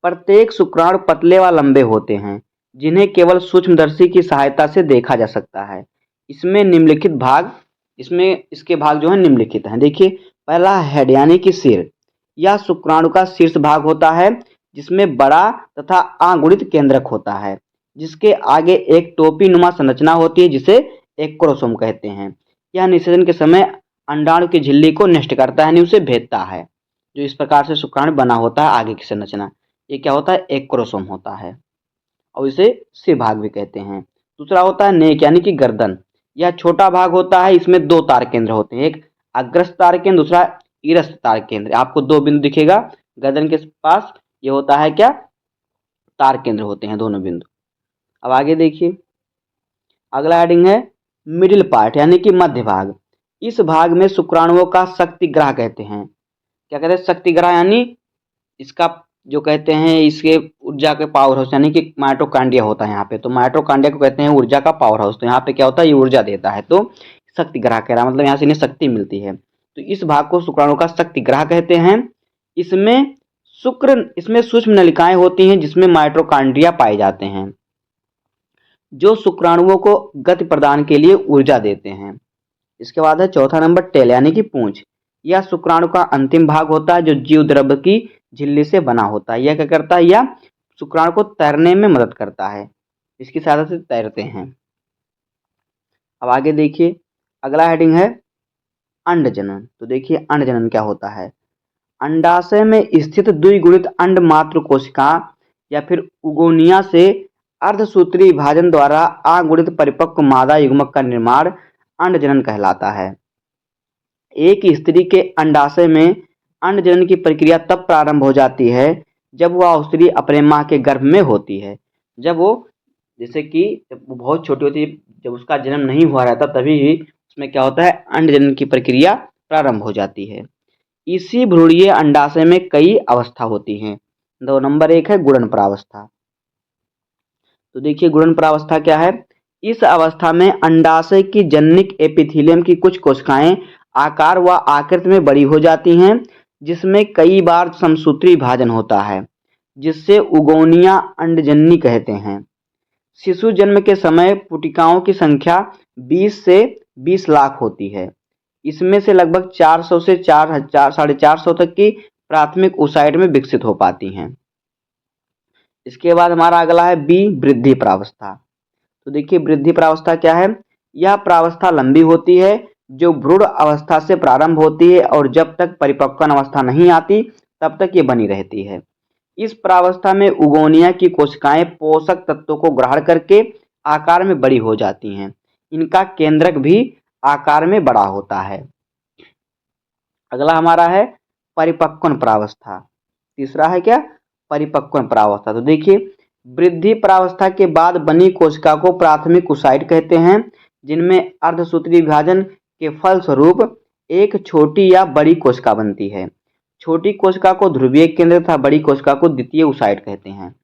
प्रत्येक शुक्राणु पतले व लंबे होते हैं, जिन्हें केवल सूक्ष्मदर्शी की सहायता से देखा जा सकता है। इसमें निम्नलिखित भाग, इसके भाग जो है निम्नलिखित हैं। देखिए पहला हेड यानी कि सिर, यह शुक्राणु का शीर्ष भाग होता है, जिसमें बड़ा तथा अगुणित केंद्रक होता है, जिसके आगे एक टोपी नुमा संरचना होती है, जिसे एक्रोसोम कहते हैं। यह निषेचन के समय अंडाणु की झिल्ली को नष्ट करता है, यानी उसे भेदता है। जो इस प्रकार से शुक्राणु बना होता है आगे की संरचना, ये क्या होता है, एक्रोसोम होता है, और इसे सिर भाग भी कहते हैं। दूसरा होता है नेक यानी कि गर्दन। यह छोटा भाग होता है, इसमें 2 तार केंद्र होते हैं, एक अग्रस्थ तार केंद्र, दूसरा इरस्थ तार केंद्र। आपको 2 बिंदु दिखेगा गर्दन के पास, ये होता है क्या, तार केंद्र होते हैं दोनों बिंदु। अब आगे देखिए, अगला हेडिंग है मिडिल पार्ट यानी कि मध्य भाग। इस भाग में शुक्राणुओं का शक्ति ग्रह कहते हैं। क्या कहते हैं, शक्ति ग्रह, यानी इसका जो कहते हैं इसके ऊर्जा के पावर हाउस, यानी कि माइटोकॉन्ड्रिया होता है यहाँ पे। तो माइटोकॉन्ड्रिया को कहते हैं ऊर्जा का पावर हाउस। तो यहाँ पे क्या होता है, ये ऊर्जा देता है, तो शक्ति ग्रह कह रहा, मतलब यहाँ से इन्हें शक्ति मिलती है। तो इस भाग को शुक्राणु का शक्ति ग्रह कहते हैं। इसमें सूक्ष्म नलिकाएं होती हैं, जिसमें माइटोकॉन्ड्रिया पाए जाते हैं, जो शुक्राणुओं को गति प्रदान के लिए ऊर्जा देते हैं। इसके बाद है चौथा नंबर टेल यानी कि पूंछ। यह शुक्राणु का अंतिम भाग होता है, जो जीव द्रव्य की झिल्ली से बना होता है। यह क्या करता है, यह शुक्राणु को तैरने में मदद करता है, इसकी सहायता से तैरते हैं। अब आगे देखिए, अगला हेडिंग है अंडजनन। तो देखिए अंडजनन क्या होता है। अंडाशय में स्थित द्विगुणित अंड मात्र कोशिका या फिर उगोनिया से अर्धसूत्री विभाजन द्वारा अगुणित परिपक्व मादा युग्मक का निर्माण अंडजनन कहलाता है। एक स्त्री के अंडाशय में अंडजनन की प्रक्रिया तब प्रारंभ हो जाती है जब वह स्त्री अपने मां के गर्भ में होती है। जब वो जैसे कि जब वो बहुत छोटी होती है, जब उसका जन्म नहीं हुआ रहता, तभी ही उसमें क्या होता है, अंडजनन की प्रक्रिया प्रारंभ हो जाती है। इसी भ्रूणीय अंडाशय में कई अवस्था होती हैं। दो नंबर एक है गुणन प्रावस्था। तो देखिए गुणन प्रावस्था क्या है। इस अवस्था में अंडाशय की जननिक एपिथीलियम की कुछ कोशिकाएं आकार व आकृति में बड़ी हो जाती हैं, जिसमें कई बार समसूत्री विभाजन होता है, जिससे उगोनिया अंडजननी कहते हैं। शिशु जन्म के समय पुटिकाओं की संख्या 20 से 20 लाख होती है। इसमें से लगभग 400 से 4000 450 तक की प्राथमिक oocyte में विकसित हो पाती हैं। इसके बाद हमारा अगला है बी, वृद्धि प्रावस्था। तो देखिए वृद्धि प्रावस्था क्या है। यह प्रावस्था लंबी होती है जो भ्रूण अवस्था से प्रारंभ होती है और जब तक परिपक्वन अवस्था नहीं आती तब तक ये बनी रहती है। इस प्रावस्था में उगोनिया की कोशिकाएं पोषक तत्वों को ग्रहण करके आकार में बड़ी हो जाती हैं। इनका केंद्रक भी आकार में बड़ा होता है। अगला हमारा है परिपक्वन प्रावस्था। तीसरा है क्या, परिपक्वन प्रावस्था। तो देखिए वृद्धि प्रावस्था के बाद बनी कोशिका को प्राथमिक oocyte कहते हैं, जिनमें अर्धसूत्री विभाजन के फलस्वरूप एक छोटी या बड़ी कोशिका बनती है। छोटी कोशिका को ध्रुवीय केंद्र तथा बड़ी कोशिका को द्वितीय oocyte कहते हैं।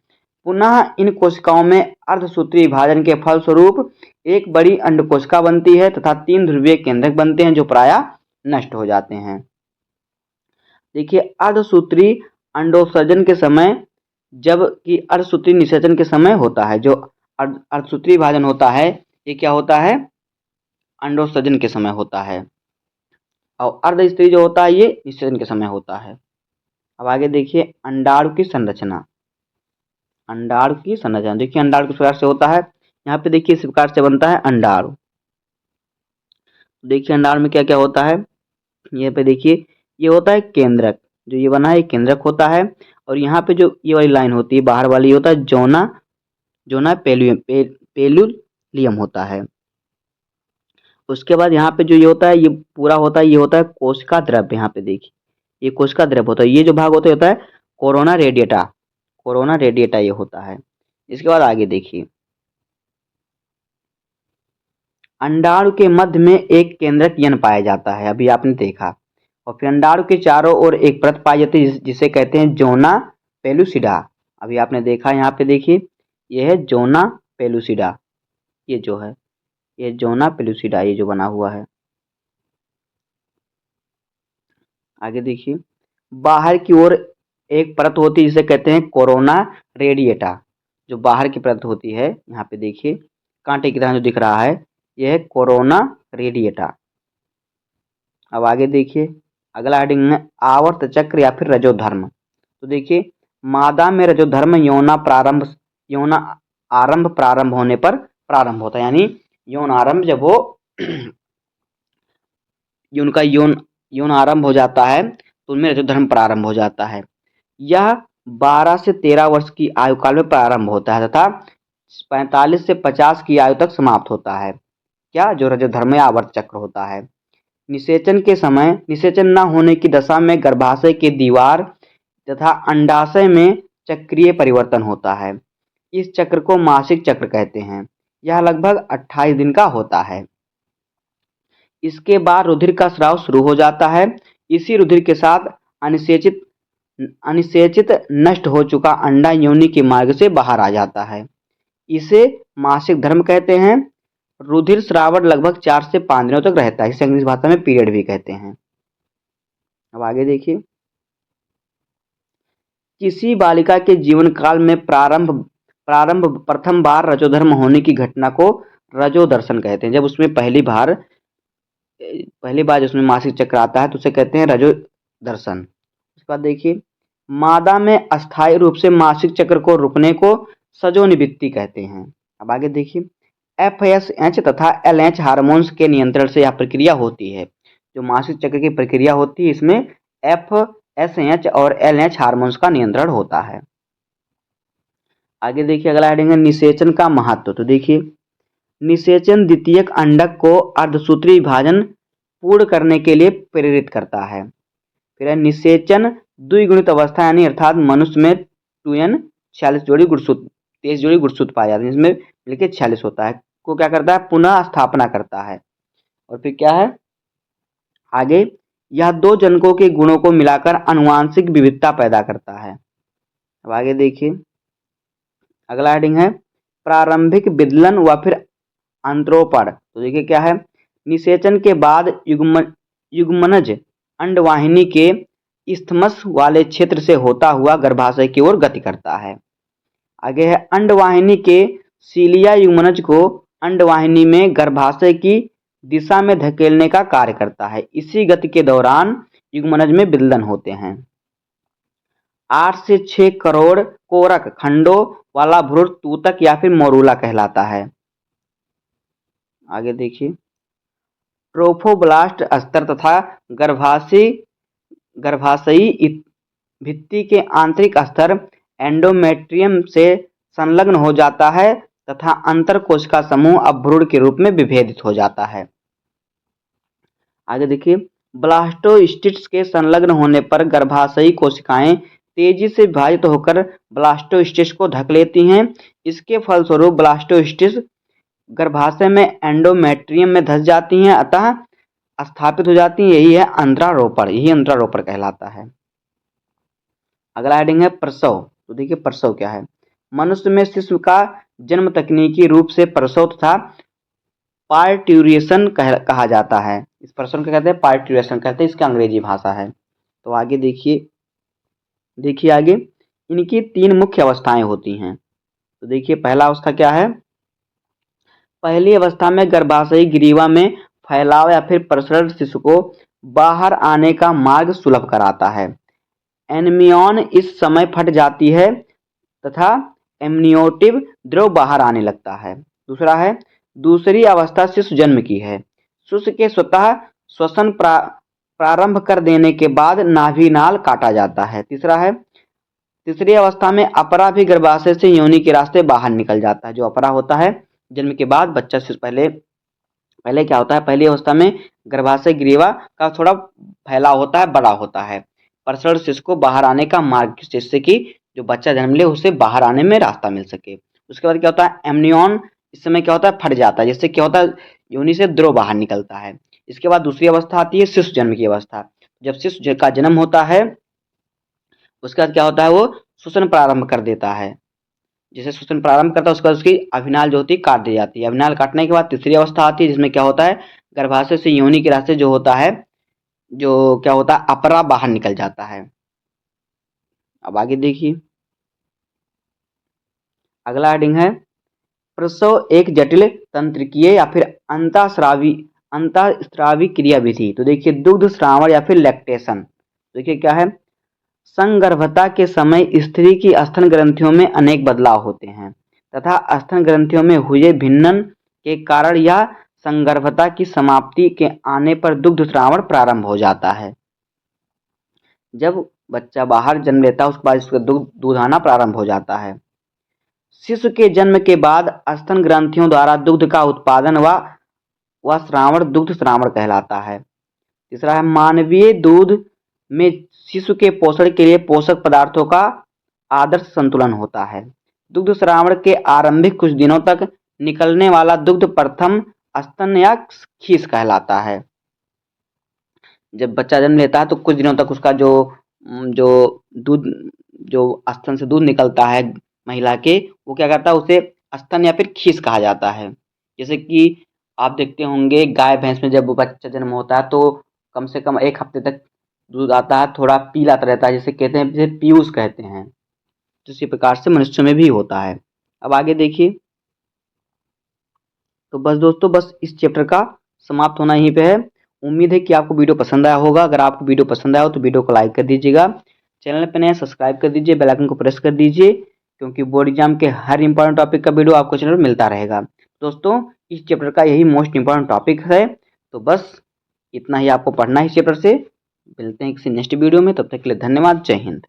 पुनः इन कोशिकाओं में अर्धसूत्री विभाजन के फलस्वरूप एक बड़ी अंडकोशिका बनती है तथा 3 ध्रुवीय केंद्रक बनते हैं जो प्रायः नष्ट हो जाते हैं। देखिए अर्धसूत्री अंडोत्सर्जन के समय, जबकि अर्धसूत्री निषेचन के समय होता है। जो अर्धसूत्री विभाजन होता है ये क्या होता है, अंडोत्सर्जन के समय होता है, और अर्धस्त्री जो होता है ये निषेचन के समय होता है। अब आगे देखिए अंडाणु की संरचना। अंडाणु की संरचना देखिए अंडाणु किस प्रकार से होता है। यहाँ पे देखिए इस प्रकार से बनता है अंडाणु। देखिए अंडाणु में क्या क्या होता है। ये पे देखिए ये होता है केंद्रक, जो ये बना है केंद्रक होता है, और यहाँ पे जो ये वाली लाइन होती है बाहर वाली होता है जोना, जोना पेलुलियम होता है। उसके बाद यहाँ पे जो ये होता है ये पूरा होता है, ये होता है कोशिका द्रव्य। यहाँ पे देखिए ये कोशिका द्रव्य होता है। ये जो भाग होता है कोरोना रेडिएटा, कोरोना रेडिएटा ये होता है। इसके बाद आगे देखिए अंडाणु के मध्य में एक केंद्रक यन पाया जाता है, अभी आपने देखा, और फिर अंडाणु के चारों ओर एक परत पाई जाती है जिसे कहते हैं जोना पेलुसिडा। अभी आपने देखा यहाँ पे देखिए ये है जोना पेलुसिडा, ये जो है ये जोना पेलुसिडा ये जो बना हुआ है। आगे देखिए बाहर की ओर एक परत होती है जिसे कहते हैं कोरोना रेडिएटा, जो बाहर की परत होती है। यहाँ पे देखिए कांटे की तरह जो दिख रहा है यह है कोरोना रेडिएटा। अब आगे देखिए अगला हेडिंग है आवर्त चक्र या फिर रजोधर्म। तो देखिए मादा में रजोधर्म यौन आरंभ प्रारंभ होने पर प्रारंभ होता है, यानी यौन आरंभ जब वो उनका यौन आरंभ हो जाता है तो उनमें रजोधर्म प्रारंभ हो जाता है। यह 12 से 13 वर्ष की आयु काल में प्रारंभ होता है तथा 45 से 50 की आयु तक समाप्त होता है। क्या, जो रजोधर्म या आवर्त चक्र होता है। निषेचन के समय निषेचन न होने की दशा में गर्भाशय की दीवार तथा अंडाशय में चक्रीय परिवर्तन होता है। इस चक्र को मासिक चक्र कहते हैं। यह लगभग 28 दिन का होता है। इसके बाद रुधिर का स्राव शुरू हो जाता है। इसी रुधिर के साथ अनिषेचित नष्ट हो चुका अंडा योनि के मार्ग से बाहर आ जाता है। इसे मासिक धर्म कहते हैं। रुधिर स्रावण लगभग 4 से 5 दिनों तक रहता है। इसे अंग्रेजी भाषा में पीरियड भी कहते हैं। अब आगे देखिए किसी बालिका के जीवन काल में प्रारंभ प्रथम बार रजोधर्म होने की घटना को रजोदर्शन कहते हैं। जब उसमें पहली बार जिसमें मासिक चक्र आता है तो उसे कहते हैं रजोदर्शन। उसके बाद देखिए मादा में अस्थायी रूप से मासिक चक्र को रुकने को सजोनिवृत्ति कहते हैं। अब आगे देखिए, FSH तथा LH हार्मोन्स के नियंत्रण से यह प्रक्रिया होती है। जो मासिक चक्र की प्रक्रिया होती है इसमें FSH और LH हार्मोन्स का नियंत्रण होता है। आगे देखिए, अगला हेडिंग है निषेचन का महत्व। तो देखिए, निषेचन द्वितीयक अंडक को अर्धसूत्री विभाजन पूर्ण करने के लिए प्रेरित करता है। फिर है निषेचन द्विगुणित अवस्था यानी अर्थात मनुष्य में 2n 46 जोड़ी गुणसूत्र 23 जोड़ी गुणसूत्र पाए जाते हैं, इसमें मिलकर 46 होता है, को क्या करता है, पुनः स्थापना करता है। और फिर क्या है आगे, यह दो जनकों के गुणों को मिलाकर आनुवांशिक विविधता पैदा करता है। अब आगे देखिए, अगला हेडिंग है प्रारंभिक विदलन व फिर अंतरोपण। तो देखिए क्या है, निषेचन के बाद युग्मनज अंडवाहिनी के इस्थमस वाले क्षेत्र से होता हुआ गर्भाशय की ओर गति करता है। आगे है अंडवाहिनी के सीलिया युग्मनज को अंडवाहिनी में गर्भाशय की दिशा में धकेलने का कार्य करता है। इसी गति के दौरान युग्मनज में विदलन होते हैं। 8 से 6 करोड़ कोरक खंडों वाला भ्रूण तूतक या फिर मोरूला कहलाता है। आगे देखिए, ट्रोफोब्लास्ट स्तर तथा गर्भाशयी भित्ति के आंतरिक स्तर एंडोमेट्रियम से संलग्न हो जाता है तथा अंतरकोशिका समूह अब भ्रूण के रूप में विभेदित हो जाता है। आगे देखिए, ब्लास्टोसिस्ट्स के संलग्न होने पर गर्भाशयी कोशिकाएं तेजी से विभाजित होकर ब्लास्टोसिस्ट को ढक लेती हैं। इसके फलस्वरूप ब्लास्टोसिस्ट गर्भाशय में एंडोमेट्रियम में धंस जाती हैं, अतः स्थापित हो जाती हैं। यही है अंतरारोपण, यही अंतरारोपण कहलाता है। अगला हेडिंग है प्रसव। तो देखिए प्रसव क्या है, मनुष्य में शिशु का जन्म तकनीकी रूप से प्रसव तथा पार्ट्यूरेशन कहा जाता है। इस प्रसव को कहते हैं पार्ट्यूरेशन कहते हैं, इसकी अंग्रेजी भाषा है। तो आगे देखिए आगे, इनकी 3 मुख्य अवस्थाएं होती हैं। तो देखिए पहला अवस्था क्या है, पहली अवस्था में गर्भाशयी ग्रीवा में फैलाव या फिर प्रसरण शिशु को बाहर आने का मार्ग सुलभ कराता है। एनमियॉन इस समय फट जाती है तथा एमनियोटिव द्रव बाहर आने लगता है। दूसरा है, दूसरी अवस्था शिशु जन्म की है। शिशु के स्वतः श्वसन प्रारंभ कर देने के बाद नाभिनाल काटा जाता है। तीसरा है, तीसरी अवस्था में अपरा भी गर्भाशय से योनि के रास्ते बाहर निकल जाता है। जो अपरा होता है जन्म के बाद बच्चा शिशु पहले क्या होता है, पहली अवस्था में गर्भाशय ग्रीवा का थोड़ा फैलाव होता है, बड़ा होता है, प्रसरण शिशु को बाहर आने का मार्ग, जिससे कि जो बच्चा जन्म ले उसे बाहर आने में रास्ता मिल सके। उसके बाद क्या होता है, एमनियॉन इस समय क्या होता है, फट जाता है, जिससे क्या होता है, योनि से द्रव बाहर निकलता है। इसके बाद दूसरी अवस्था आती है शिशु जन्म की अवस्था। जब शिशु का जन्म होता है उसके बाद क्या होता है, वो श्वसन प्रारंभ कर देता है। जैसे श्वसन प्रारंभ करता है उसके बाद उसकी अभिनाल जो होती है काट दी जाती है। अभिनाल काटने के बाद तीसरी अवस्था आती है जिसमें क्या होता है, गर्भाशय से योनि के रास्ते जो होता है, जो क्या होता है, अपरा बाहर निकल जाता है। अब आगे देखिए, अगला हेडिंग है प्रसव एक जटिल तंत्रिकीय या फिर अंतःस्रावी क्रियाविधि। तो देखिए दुग्ध श्रावण या फिर लैक्टेशन। देखिए क्या है, संगर्भता के समय स्त्री की स्तन ग्रंथियों में अनेक बदलाव होते हैं तथा स्तन ग्रंथियों में हुए भिन्नन के कारण यह संगर्भता की समाप्ति के आने पर दुग्ध श्रावण प्रारंभ हो जाता है। जब बच्चा बाहर जन्म लेता है उसके बाद उसका दूध आना प्रारंभ हो जाता है। शिशु के जन्म के बाद स्तन ग्रंथियों द्वारा दुग्ध का उत्पादन व श्रावण दुग्ध श्रावण कहलाता है। तीसरा है, मानवीय दूध में शिशु के पोषण के लिए पोषक पदार्थों का आदर्श संतुलन होता है। दुग्ध श्रावण के आरंभिक कुछ दिनों तक निकलने वाला दुग्ध प्रथम स्तन या खीस कहलाता है। जब बच्चा जन्म लेता है तो कुछ दिनों तक उसका जो दूध, जो स्तन से दूध निकलता है महिला के, वो क्या करता है, उसे स्तन या फिर खीस कहा जाता है। जैसे कि आप देखते होंगे गाय भैंस में जब बच्चा जन्म होता है तो कम से कम 1 हफ्ते तक दूध आता है, थोड़ा पीला रहता है, जिसे कहते हैं, जिसे पीयूष कहते हैं। इसी प्रकार से मनुष्य में भी होता है। अब आगे देखिए, तो बस दोस्तों, बस इस चैप्टर का समाप्त होना यहीं पे है। उम्मीद है कि आपको वीडियो पसंद आया होगा। अगर आपको वीडियो पसंद आया हो तो वीडियो को लाइक कर दीजिएगा, चैनल पर नया सब्सक्राइब कर दीजिए, बेल आइकन को प्रेस कर दीजिए, क्योंकि बोर्ड एग्जाम के हर इंपॉर्टेंट टॉपिक का वीडियो आपको चैनल पर मिलता रहेगा। दोस्तों, इस चैप्टर का यही मोस्ट इंपॉर्टेंट टॉपिक है, तो बस इतना ही आपको पढ़ना है इस चैप्टर से। मिलते हैं किसी नेक्स्ट वीडियो में, तब तक के लिए धन्यवाद। जय हिंद।